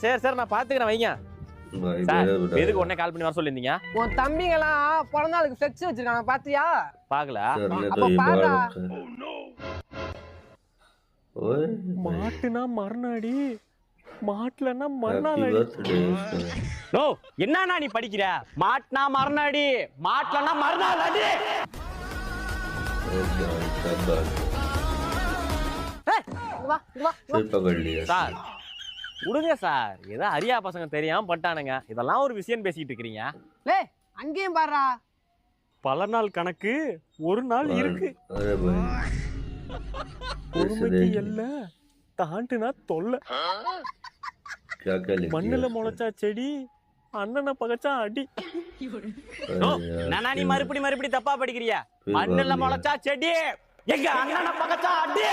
சரி சரி நான் பாத்துக்கிறேன் வைங்க சார். எதுக்கு உடனே கால் பண்ணி வர சொல்லியிருந்தீங்க? உன் தம்பிங்கெல்லாம் பிறந்த நாளுக்கு செக்ஸ் வச்சிருக்காங்க பாத்தியா? பாக்கல. அப்ப பாருடா. மாட்டுனா மறுநாடி, மாட்டலன்னா மறுநாள். நோ என்னன்னா நீ படிக்கிற? மாட்டுனா மறுநாடி, மாட்டலன்னா மறுநாள் அடி. சார் விடுங்க சார், ஏதோ அரியா பசங்க தெரியாம பட்டானுங்க, இதெல்லாம் ஒரு விஷயம் பேசிட்டு இருக்கீங்க. லே அங்கேயும் பாருடா. பல நாள் கணக்கு ஒரு நாள் இருக்கு. பொறுமைக்கு எல்ல தாண்டுனா தொல்லை. மண்ணுல முளைச்சா செடி, அண்ணனை பகச்சா அடி. நானா நீ மறுபடி தப்பா படிக்கிறியா? மண்ணுல முளைச்சா செடி, எங்க அண்ணனை பகச்சா அடி.